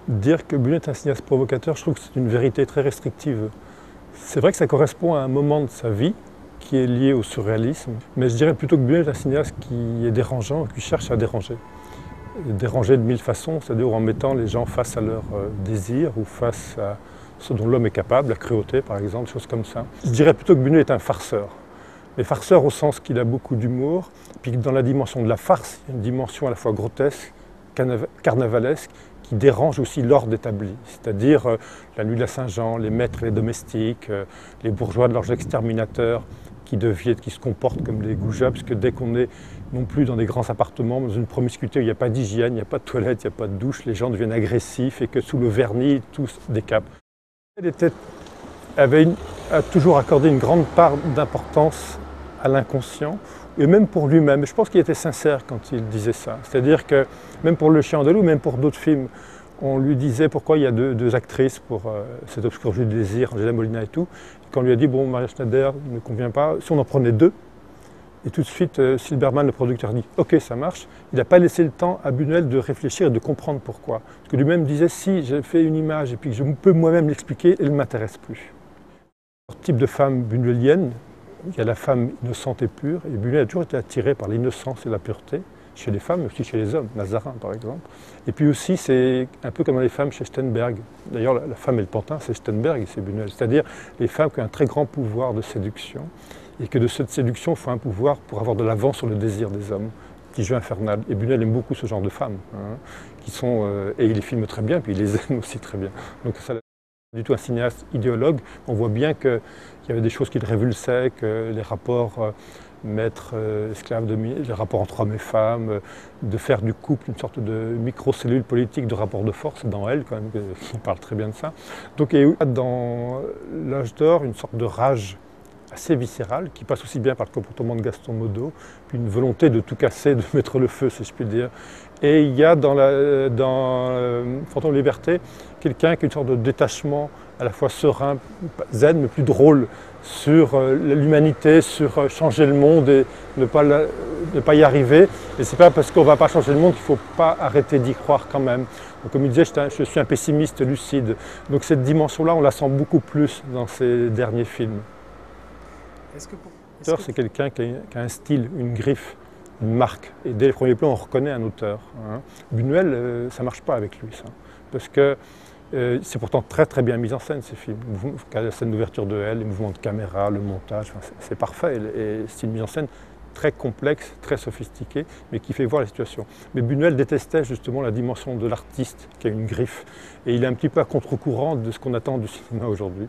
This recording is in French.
Dire que Buñuel est un cinéaste provocateur, je trouve que c'est une vérité très restrictive. C'est vrai que ça correspond à un moment de sa vie qui est lié au surréalisme, mais je dirais plutôt que Buñuel est un cinéaste qui est dérangeant, qui cherche à déranger. Déranger de mille façons, c'est-à-dire en mettant les gens face à leurs désirs ou face à ce dont l'homme est capable, la cruauté par exemple, des choses comme ça. Je dirais plutôt que Buñuel est un farceur. Mais farceur au sens qu'il a beaucoup d'humour, puis que dans la dimension de la farce, il y a une dimension à la fois grotesque, carnavalesque, qui dérange aussi l'ordre établi, c'est-à-dire la nuit de la Saint-Jean, les maîtres et les domestiques, les bourgeois de leurs exterminateurs, qui se comportent comme des goujats, parce que dès qu'on est non plus dans des grands appartements, dans une promiscuité où il n'y a pas d'hygiène, il n'y a pas de toilette, il n'y a pas de douche, les gens deviennent agressifs et que sous le vernis, tous décapent. Elle a toujours accordé une grande part d'importance à l'inconscient, et même pour lui-même. Je pense qu'il était sincère quand il disait ça. C'est-à-dire que même pour Le Chien andalou, même pour d'autres films, on lui disait pourquoi il y a deux actrices pour Cet obscur jeu du désir, Angela Molina et tout. Et quand on lui a dit, bon, Maria Schneider ne convient pas, si on en prenait deux, et tout de suite, Silberman, le producteur, dit « Ok, ça marche », il n'a pas laissé le temps à Buñuel de réfléchir et de comprendre pourquoi. Parce que lui-même disait « Si j'ai fait une image et puis que je peux moi-même l'expliquer, elle ne m'intéresse plus ». Type de femme buñuelienne, il y a la femme innocente et pure, et Buñuel a toujours été attiré par l'innocence et la pureté, chez les femmes, mais aussi chez les hommes, Mazarin par exemple. Et puis aussi, c'est un peu comme dans les femmes chez Steinberg. D'ailleurs, la femme et le pantin, c'est Steinberg et c'est Buñuel. C'est-à-dire les femmes qui ont un très grand pouvoir de séduction, et que de cette séduction, il faut un pouvoir pour avoir de l'avance sur le désir des hommes, qui joue infernal. Et Buñuel aime beaucoup ce genre de femmes, et il les filme très bien, puis il les aime aussi très bien. Donc ça, du tout un cinéaste idéologue, on voit bien qu'il y avait des choses qui le révulsaient, que les rapports maître-esclave, les rapports entre hommes et femmes, de faire du couple une sorte de micro-cellule politique de rapport de force dans Elle, quand même, qui parle très bien de ça. Donc il y a dans L'Âge d'or une sorte de rage assez viscérale, qui passe aussi bien par le comportement de Gaston Modot, puis une volonté de tout casser, de mettre le feu, si je puis dire. Et il y a dans Fantôme de liberté, quelqu'un qui a une sorte de détachement à la fois serein, zen, mais plus drôle, sur l'humanité, sur changer le monde et ne pas y arriver. Et c'est pas parce qu'on ne va pas changer le monde qu'il ne faut pas arrêter d'y croire quand même. Donc, comme il disait, je suis un pessimiste lucide. Donc cette dimension-là, on la sent beaucoup plus dans ses derniers films. C'est quelqu'un qui a un style, une griffe, une marque. Et dès les premiers plans, on reconnaît un auteur. Buñuel, ça ne marche pas avec lui, ça. Parce que c'est pourtant très très bien mis en scène, ces films. La scène d'ouverture de Elle, les mouvements de caméra, le montage, c'est parfait. Et c'est une mise en scène très complexe, très sophistiquée, mais qui fait voir la situation. Mais Buñuel détestait justement la dimension de l'artiste qui a une griffe. Et il est un petit peu à contre-courant de ce qu'on attend du cinéma aujourd'hui.